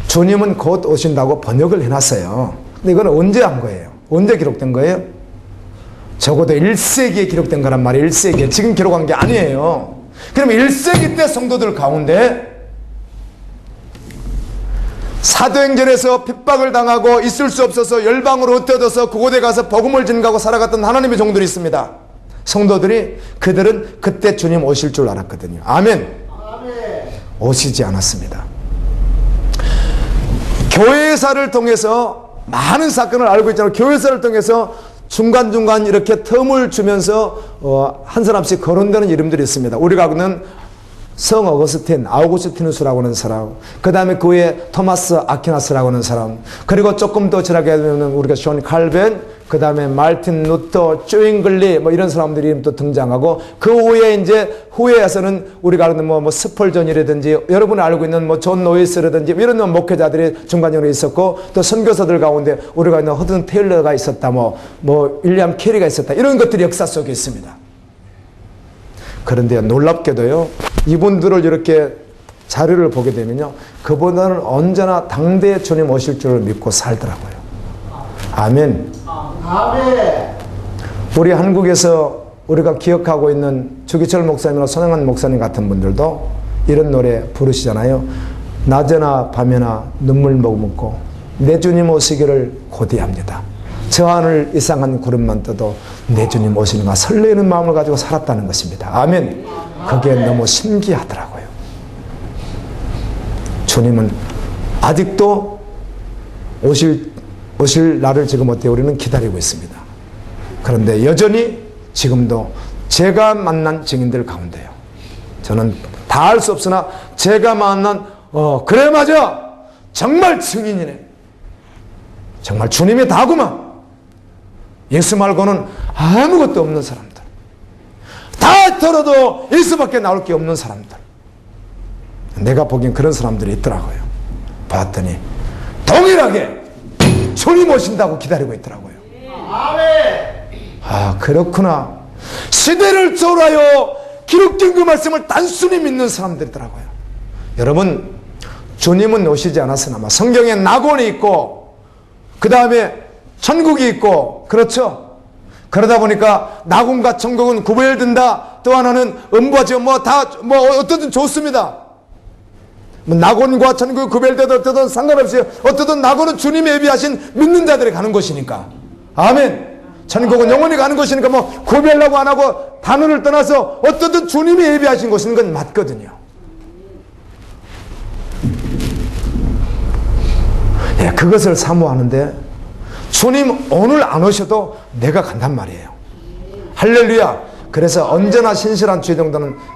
A: 주님은 곧 오신다고 번역을 해놨어요. 근데 이건 언제 한 거예요? 언제 기록된 거예요? 적어도 1세기에 기록된 거란 말이에요. 1세기에. 지금 기록한 게 아니에요. 그러면 1세기 때 성도들 가운데 사도행전에서 핍박을 당하고 있을 수 없어서 열방으로 흩어져서 그곳에 가서 복음을 전가하고 살아갔던 하나님의 종들이 있습니다. 성도들이 그들은 그때 주님 오실 줄 알았거든요. 아멘. 오시지 않았습니다. 교회사를 통해서 많은 사건을 알고 있잖아요. 교회사를 통해서 중간중간 이렇게 텀을 주면서 한 사람씩 거론되는 이름들이 있습니다. 우리가 아는 성 어거스틴, 아우구스티누스라고 하는 사람, 그 다음에 그 외에 토마스 아퀴나스라고 하는 사람, 그리고 조금 더 지나게 되면 우리가 존 칼벤, 그 다음에 말틴 루터, 쭈잉글리 뭐 이런 사람들이 이름도 등장하고, 그 후에 이제 후에서는 우리가 아는 뭐 스펄전이라든지 여러분이 알고 있는 뭐 존 노이스라든지 이런 목회자들이 중간적으로 있었고, 또 선교사들 가운데 우리가 있는 허든 테일러가 있었다, 뭐 윌리엄 캐리가 있었다, 이런 것들이 역사 속에 있습니다. 그런데 놀랍게도요, 이분들을 이렇게 자료를 보게 되면요, 그분들은 언제나 당대에 주님 오실 줄을 믿고 살더라고요. 아멘. 아멘. 우리 한국에서 우리가 기억하고 있는 주기철 목사님이나 손영환 목사님 같은 분들도 이런 노래 부르시잖아요. 낮에나 밤에나 눈물 머금고 내 주님 오시기를 고대합니다. 저 하늘 이상한 구름만 떠도 내 주님 오시는가 설레는 마음을 가지고 살았다는 것입니다. 아멘. 그게 너무 신기하더라고요. 주님은 아직도 오실 날을 지금 어때요? 우리는 기다리고 있습니다. 그런데 여전히 지금도 제가 만난 증인들 가운데요, 저는 다 알 수 없으나 제가 만난 그래 맞아, 정말 증인이네, 정말 주님이 다구만, 예수 말고는 아무것도 없는 사람들, 다 들어도 예수밖에 나올 게 없는 사람들, 내가 보기엔 그런 사람들이 있더라고요. 봤더니 동일하게 주님 오신다고 기다리고 있더라고요. 아, 그렇구나. 시대를 초월하여 기록된 그 말씀을 단순히 믿는 사람들이더라고요. 여러분, 주님은 오시지 않았으나 성경에 낙원이 있고 그 다음에 천국이 있고, 그렇죠? 그러다 보니까 낙원과 천국은 구별된다. 또 하나는 음부와 어떻든 좋습니다. 낙원과 천국이 구별되든 어떠든 상관없어요. 어떠든 낙원은 주님이 예비하신 믿는 자들이 가는 곳이니까. 아멘. 천국은 영원히 가는 곳이니까 구별하고 안 하고 단어를 떠나서 어떠든 주님이 예비하신 곳인 건 맞거든요. 예, 그것을 사모하는데 주님 오늘 안 오셔도 내가 간단 말이에요. 할렐루야. 그래서 언제나 신실한 주의종들은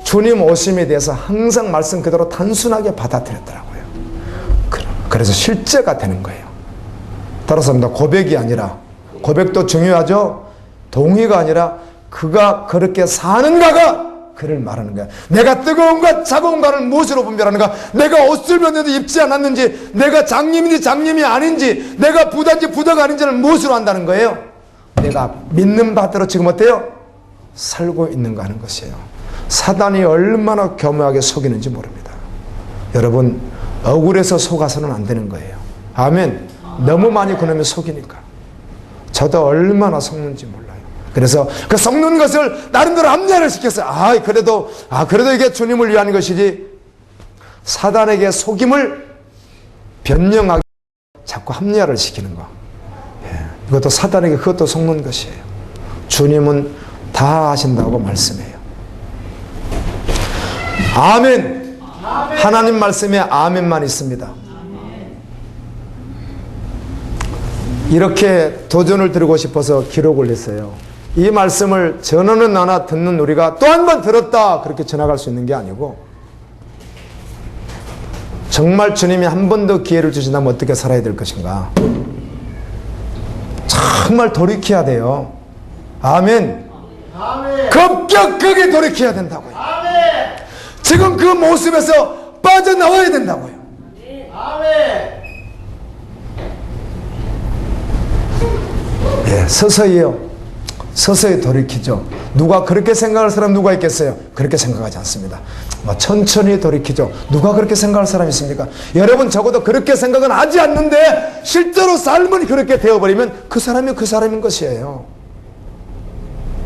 A: 주님 오심에 대해서 항상 말씀 그대로 단순하게 받아들였더라고요. 그래서 실제가 되는 거예요. 따라서 고백이 아니라, 고백도 중요하죠. 동의가 아니라 그가 그렇게 사는가가 그를 말하는 거야. 내가 뜨거운가 차가운가를 무엇으로 분별하는가? 내가 옷을 벗어도 입지 않았는지, 내가 장님인지 장님이 아닌지, 내가 부다인지 부다가 아닌지를 무엇으로 안다는 거예요? 내가 믿는 바대로 지금 어때요? 살고 있는가 하는 것이에요. 사단이 얼마나 교묘하게 속이는지 모릅니다. 여러분, 억울해서 속아서는 안 되는 거예요. 아멘. 너무 많이 그놈이 속이니까. 저도 얼마나 속는지 몰라요. 그래서 그 속는 것을 나름대로 합리화를 시켰어요. 그래도 이게 주님을 위한 것이지, 사단에게 속임을 변명하기 자꾸 합리화를 시키는 거. 이것도 사단에게 그것도 속는 것이에요. 주님은 다 하신다고 말씀해요. 아멘. 하나님 말씀에 아멘만 있습니다. 이렇게 도전을 드리고 싶어서 기록을 했어요. 이 말씀을 전하는 나나 듣는 우리가 또 한 번 들었다 그렇게 지나갈 수 있는 게 아니고, 정말 주님이 한 번 더 기회를 주신다면 어떻게 살아야 될 것인가, 정말 돌이켜야 돼요. 아멘. 급격하게 돌이켜야 된다고요. 지금 그 모습에서 빠져나와야 된다고요. 예, 서서히 돌이키죠. 누가 그렇게 생각할 사람 누가 있겠어요? 그렇게 생각하지 않습니다. 천천히 돌이키죠. 누가 그렇게 생각할 사람이 있습니까? 여러분, 적어도 그렇게 생각은 하지 않는데 실제로 삶은 그렇게 되어버리면 그 사람이 그 사람인 것이에요.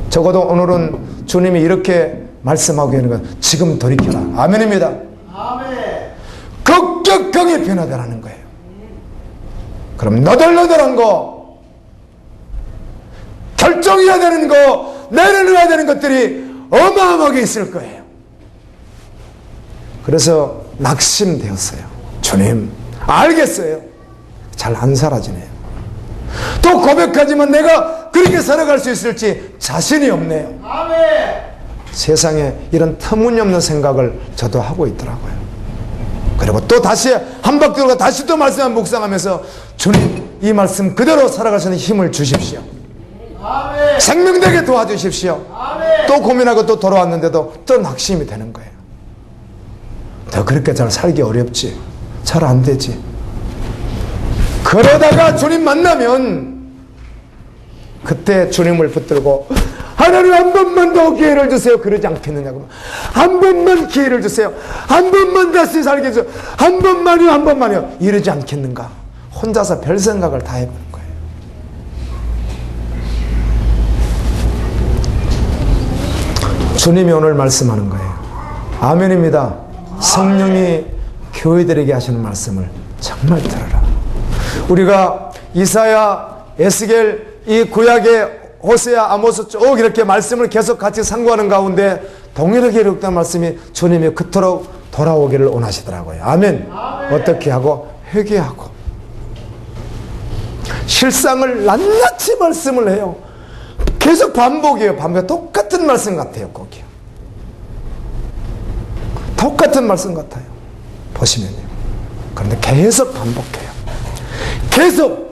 A: 적어도 오늘은 주님이 이렇게 말씀하고 있는 건 지금 돌이켜라. 아멘입니다. 아멘. 급격하게 변화되라는 거예요. 그럼 너덜너덜한 거, 결정해야 되는 거, 내려놔야 되는 것들이 어마어마하게 있을 거예요. 그래서 낙심되었어요. 주님, 알겠어요. 잘 안 사라지네요. 또 고백하지만 내가 그렇게 살아갈 수 있을지 자신이 없네요. 아멘. 세상에 이런 터무니없는 생각을 저도 하고 있더라고요. 그리고 또 다시 한 바퀴 돌고 다시 또 말씀을 묵상하면서, 주님, 이 말씀 그대로 살아갈 수 있는 힘을 주십시오.
B: 아멘.
A: 생명되게 도와주십시오.
B: 아멘.
A: 또 고민하고 또 돌아왔는데도 또 낙심이 되는 거예요. 더 그렇게 잘 살기 어렵지. 잘 안 되지. 그러다가 주님 만나면 그때 주님을 붙들고 하나님 한 번만 더 기회를 주세요. 그러지 않겠느냐고. 한 번만 기회를 주세요. 한 번만 다시 살게 해주세요. 한 번만요, 한 번만요. 이러지 않겠는가. 혼자서 별 생각을 다 해보는 거예요. 주님이 오늘 말씀하는 거예요. 아멘입니다. 성령이 교회들에게 하시는 말씀을 정말 들어라. 우리가 이사야, 에스겔, 이 구약의 호세아, 아모스 쭉 이렇게 말씀을 계속 같이 상고하는 가운데 동일하게 기록된 말씀이 주님이 그토록 돌아오기를 원하시더라고요. 아멘. 어떻게 하고? 회개하고 실상을 낱낱이 말씀을 해요. 계속 반복이에요. 반복. 똑같은 말씀 같아요. 거기요. 똑같은 말씀 같아요. 보시면요. 그런데 계속 반복해요. 계속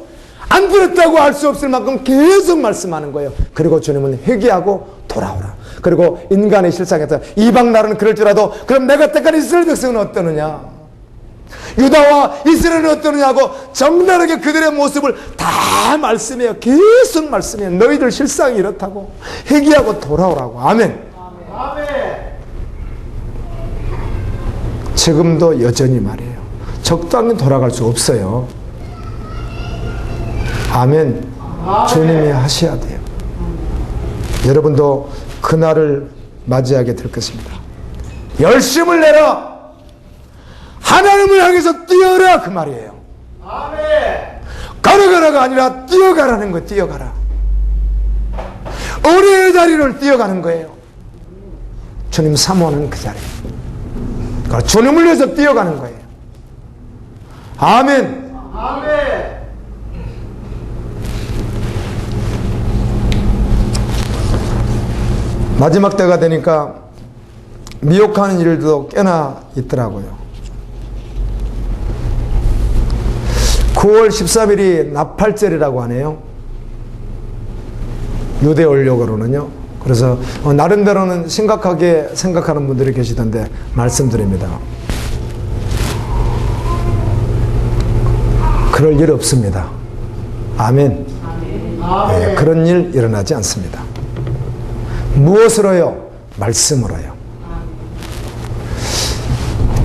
A: 안 들었다고 할 수 없을 만큼 계속 말씀하는 거예요. 그리고 주님은 회개하고 돌아오라. 그리고 인간의 실상에서 이방 나라는 그럴지라도 그럼 내가 택한 이스라엘 백성은 어떠느냐, 유다와 이스라엘은 어떠느냐고 적나라하게 그들의 모습을 다 말씀해요. 계속 말씀해요. 너희들 실상이 이렇다고 회개하고 돌아오라고. 아멘.
B: 아멘.
A: 지금도 여전히 말이에요. 적당히 돌아갈 수 없어요. 아멘. 주님이 하셔야 돼요. 여러분도 그날을 맞이하게 될 것입니다. 열심을 내라. 하나님을 향해서 뛰어라. 그 말이에요.
B: 아멘.
A: 걸어가라가 아니라 뛰어가라는 거예요. 뛰어가라. 어려의 자리를 뛰어가는 거예요. 주님 사모하는 그 자리. 그러니까 주님을 위해서 뛰어가는 거예요. 아멘.
B: 아멘.
A: 마지막 때가 되니까 미혹하는 일도 꽤나 있더라고요. 9월 13일이 나팔절이라고 하네요. 유대 원력으로는요. 그래서 나름대로는 심각하게 생각하는 분들이 계시던데 말씀드립니다. 그럴 일 없습니다. 아멘. 네, 그런 일 일어나지 않습니다. 무엇으로요? 말씀으로요.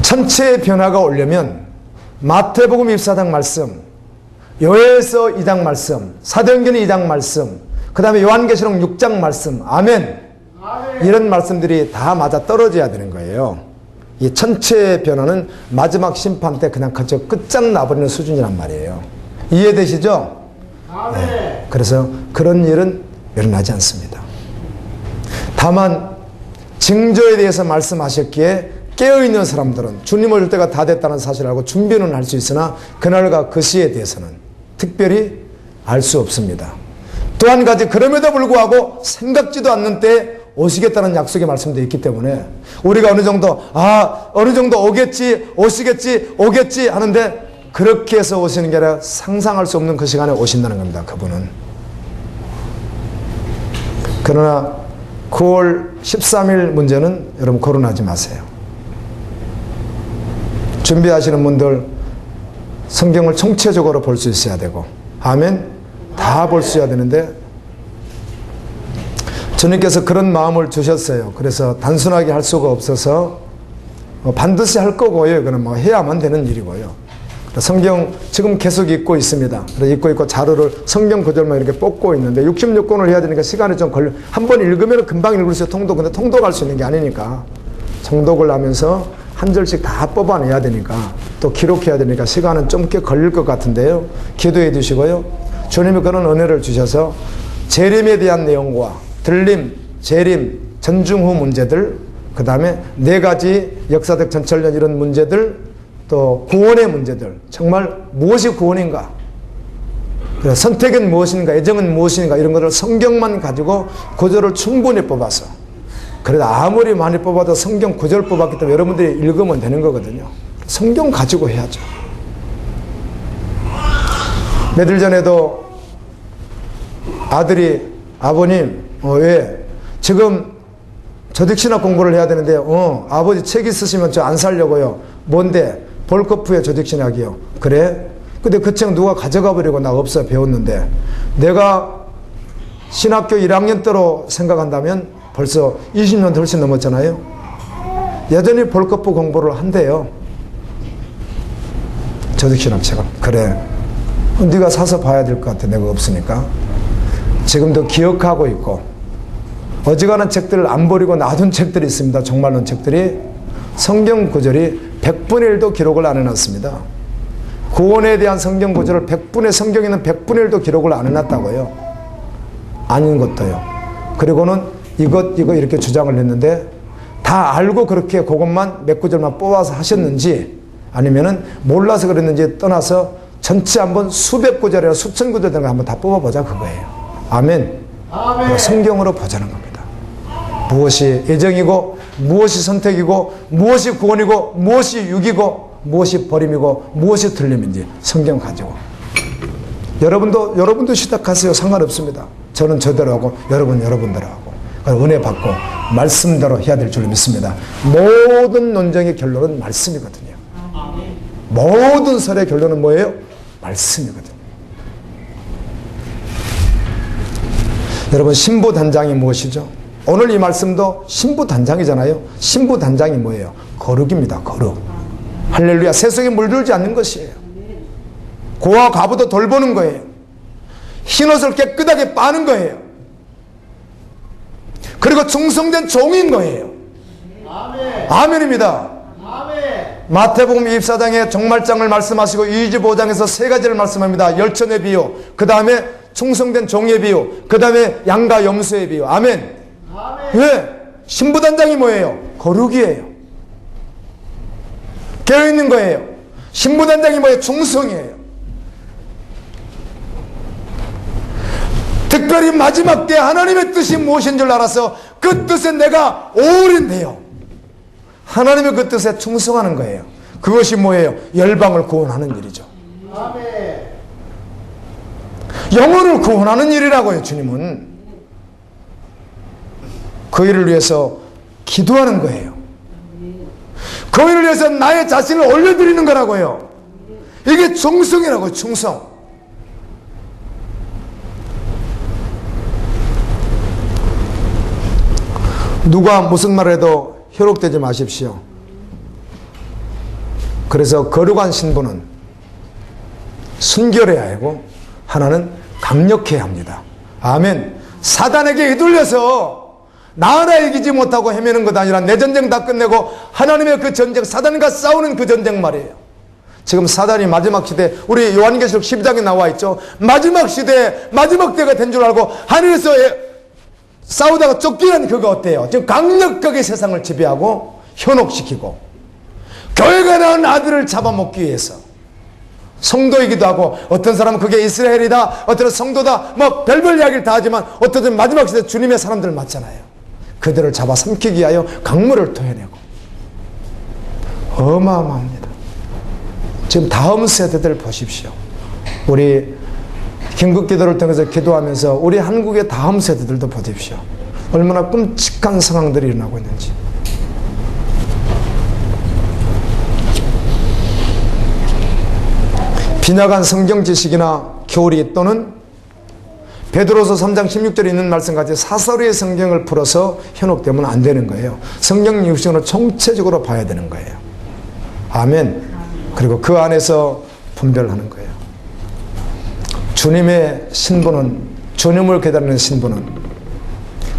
A: 전체의 변화가 오려면 마태복음 24장 말씀, 요엘서 2장 말씀, 사도행전 2장 말씀, 그 다음에 요한계시록 6장 말씀, 아멘. 이런 말씀들이 다 맞아 떨어져야 되는 거예요. 이 전체의 변화는 마지막 심판 때 그냥 그저 끝장나버리는 수준이란 말이에요. 이해되시죠? 네. 그래서 그런 일은 일어나지 않습니다. 다만 징조에 대해서 말씀하셨기에 깨어있는 사람들은 주님 올 때가 다 됐다는 사실을 알고 준비는 할 수 있으나 그날과 그 시에 대해서는 특별히 알 수 없습니다. 또 한 가지, 그럼에도 불구하고 생각지도 않는 때에 오시겠다는 약속의 말씀도 있기 때문에 우리가 어느 정도 오겠지, 오겠지 하는데 그렇게 해서 오시는 게 아니라 상상할 수 없는 그 시간에 오신다는 겁니다. 그분은. 그러나 9월 13일 문제는 여러분 거론하지 마세요. 준비하시는 분들 성경을 총체적으로 볼 수 있어야 되고, 아멘. 다 볼 수 있어야 되는데 주님께서 그런 마음을 주셨어요. 그래서 단순하게 할 수가 없어서 반드시 할 거고요. 이거는 뭐 해야만 되는 일이고요. 성경 지금 계속 읽고 있습니다. 읽고 있고 자료를 성경 구절만 이렇게 뽑고 있는데 66권을 해야 되니까 시간이 좀 걸려. 한 번 읽으면 금방 읽을 수 있어요. 통독. 근데 통독할 수 있는 게 아니니까 정독을 하면서 한 절씩 다 뽑아내야 되니까 또 기록해야 되니까 시간은 좀 꽤 걸릴 것 같은데요. 기도해 주시고요. 주님이 그런 은혜를 주셔서 재림에 대한 내용과 들림, 재림, 전중 후 문제들, 그 다음에 4가지 역사적 전철련 이런 문제들, 또 구원의 문제들, 정말 무엇이 구원인가, 선택은 무엇인가, 애정은 무엇인가, 이런 것을 성경만 가지고 구절을 충분히 뽑아서, 그래도 아무리 많이 뽑아도 성경 구절 뽑았기 때문에 여러분들이 읽으면 되는 거거든요. 성경 가지고 해야죠. 며칠 전에도 아들이 아버님 왜 지금 조직신학 공부를 해야 되는데 아버지 책 있으시면 저 안 살려고요. 뭔데? 볼커프의 조직신학이요. 그래? 근데 그 책 누가 가져가 버리고 나 없어 배웠는데 내가 신학교 1학년 때로 생각한다면 벌써 20년 훨씬 넘었잖아요. 여전히 볼커프 공부를 한대요. 조직신학책은. 그래. 네가 사서 봐야 될 것 같아. 내가 없으니까. 지금도 기억하고 있고 어지간한 책들을 안 버리고 놔둔 책들이 있습니다. 종말론 책들이. 성경 구절이 100분의 1도 기록을 안 해놨습니다. 구원에 대한 성경 구절을 100분의 성경에 있는 100분의 1도 기록을 안 해놨다고요. 아닌 것도요. 그리고는 이것 이렇게 주장을 했는데 다 알고 그렇게 그것만 몇 구절만 뽑아서 하셨는지 아니면은 몰라서 그랬는지 떠나서 전체 한번 수백 구절이나 수천 구절 되는 거 한번 다 뽑아보자 그거예요. 아멘.
B: 아멘.
A: 성경으로 보자는 겁니다. 무엇이 예정이고 무엇이 선택이고 무엇이 구원이고 무엇이 유기고 무엇이 버림이고 무엇이 틀림인지 성경 가지고 여러분도 시작하세요. 상관없습니다. 저는 저대로 하고 여러분대로 하고 은혜 받고 말씀대로 해야 될 줄 믿습니다. 모든 논쟁의 결론은 말씀이거든요. 모든 설의 결론은 뭐예요? 말씀이거든요. 여러분 신부단장이 무엇이죠? 오늘 이 말씀도 신부단장이잖아요. 신부단장이 뭐예요? 거룩입니다. 거룩. 할렐루야. 세상에 물들지 않는 것이에요. 고와 과부도 돌보는 거예요. 흰옷을 깨끗하게 빠는 거예요. 그리고 충성된 종인 거예요.
B: 아멘.
A: 아멘입니다.
B: 아멘.
A: 마태복음 24장에 종말장을 말씀하시고 25장에서 세 가지를 말씀합니다. 열천의 비유, 그 다음에 충성된 종의 비유, 그 다음에 양과 염소의 비유. 아멘.
B: 아멘.
A: 왜? 신부단장이 뭐예요? 거룩이에요. 깨어있는 거예요. 신부단장이 뭐예요? 충성이에요. 특별히 마지막 때 하나님의 뜻이 무엇인 줄 알아서 그 뜻에 내가 올인돼요. 하나님의 그 뜻에 충성하는 거예요. 그것이 뭐예요? 열방을 구원하는 일이죠.
B: 아멘.
A: 영혼을 구원하는 일이라고요. 주님은 그 일을 위해서 기도하는 거예요. 그 일을 위해서 나의 자신을 올려드리는 거라고요. 이게 충성이라고요. 충성. 누가 무슨 말을 해도 현혹되지 마십시오. 그래서 거룩한 신부는 순결해야 하고 하나는 강력해야 합니다. 아멘. 사단에게 휘둘려서 나 하나 이기지 못하고 헤매는 것 아니라 내 전쟁 다 끝내고 하나님의 그 전쟁, 사단과 싸우는 그 전쟁 말이에요. 지금 사단이 마지막 시대, 우리 요한계시록 12장에 나와 있죠. 마지막 시대, 마지막 때가 된 줄 알고 하늘에서 싸우다가 쫓기는 그거 어때요? 지금 강력하게 세상을 지배하고 현혹시키고 교회가 낳은 아들을 잡아먹기 위해서 성도이기도 하고 어떤 사람은 그게 이스라엘이다, 어떤 성도다, 뭐 별별 이야기를 다 하지만 어떤 마지막 시대 주님의 사람들 맞잖아요. 그들을 잡아 삼키기 위하여 강물을 토해내고 어마어마합니다. 지금 다음 세대들 보십시오. 우리 긴급기도를 통해서 기도하면서 우리 한국의 다음 세대들도 보십시오. 얼마나 끔찍한 상황들이 일어나고 있는지. 빈약한 성경 지식이나 교리 또는 베드로서 3장 16절에 있는 말씀같이 사설의 성경을 풀어서 현혹되면 안 되는 거예요. 성경 육신으로 총체적으로 봐야 되는 거예요. 아멘. 그리고 그 안에서 분별하는 거예요. 주님의 신부는, 주님을 기다리는 신부는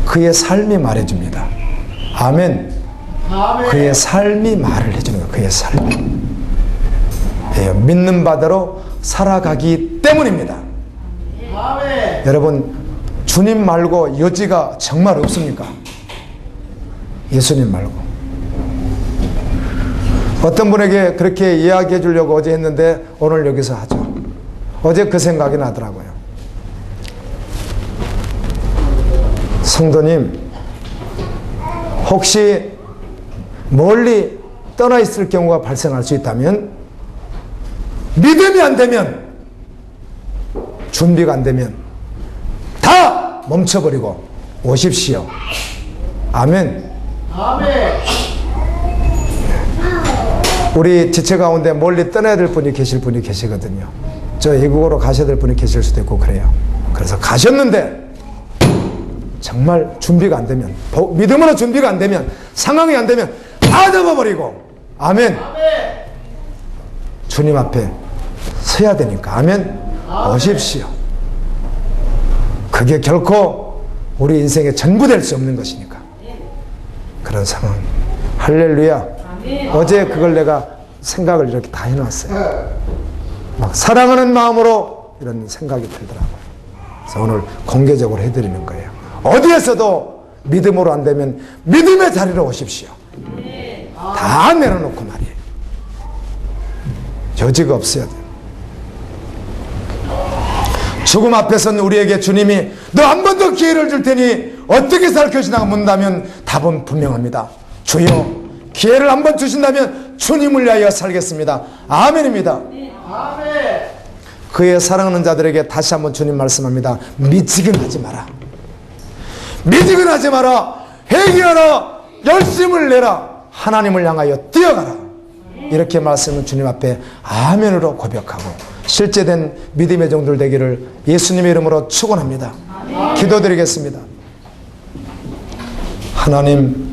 A: 그의 삶이 말해줍니다. 아멘.
B: 아멘.
A: 그의 삶이 말을 해주는 거예요. 그의 삶이. 믿는 바대로 살아가기 때문입니다.
B: 아멘.
A: 여러분, 주님 말고 여지가 정말 없습니까? 예수님 말고. 어떤 분에게 그렇게 이야기해 주려고 어제 했는데 오늘 여기서 하죠. 어제 그 생각이 나더라고요. 성도님, 혹시 멀리 떠나 있을 경우가 발생할 수 있다면 믿음이 안 되면 준비가 안 되면 다 멈춰버리고 오십시오. 아멘.
B: 아멘.
A: 우리 지체 가운데 멀리 떠나야 될 분이 계실 분이 계시거든요. 저 외국으로 가셔야 될 분이 계실 수도 있고 그래요. 그래서 가셨는데 정말 준비가 안 되면, 믿음으로 준비가 안 되면, 상황이 안 되면 다 접어버리고, 아멘. 주님 앞에 서야 되니까, 아멘. 오십시오. 그게 결코 우리 인생의 전부 될 수 없는 것이니까. 그런 상황. 할렐루야. 어제 그걸 내가 생각을 이렇게 다 해놨어요. 막 사랑하는 마음으로 이런 생각이 들더라고요. 그래서 오늘 공개적으로 해드리는 거예요. 어디에서도 믿음으로 안 되면 믿음의 자리로 오십시오. 다 내려놓고 말이에요. 여지가 없어야 돼요. 죽음 앞에서는 우리에게 주님이 너 한 번 더 기회를 줄 테니 어떻게 살 것이냐고 묻는다면 답은 분명합니다. 주여 기회를 한 번 주신다면 주님을 위하여 살겠습니다. 아멘입니다.
B: 아멘.
A: 그의 사랑하는 자들에게 다시 한번 주님 말씀합니다. 미지근하지 마라. 미지근하지 마라. 회개하라. 열심을 내라. 하나님을 향하여 뛰어가라. 이렇게 말씀은 주님 앞에 아멘으로 고백하고 실제된 믿음의 종들 되기를 예수님의 이름으로 축원합니다. 기도드리겠습니다. 하나님,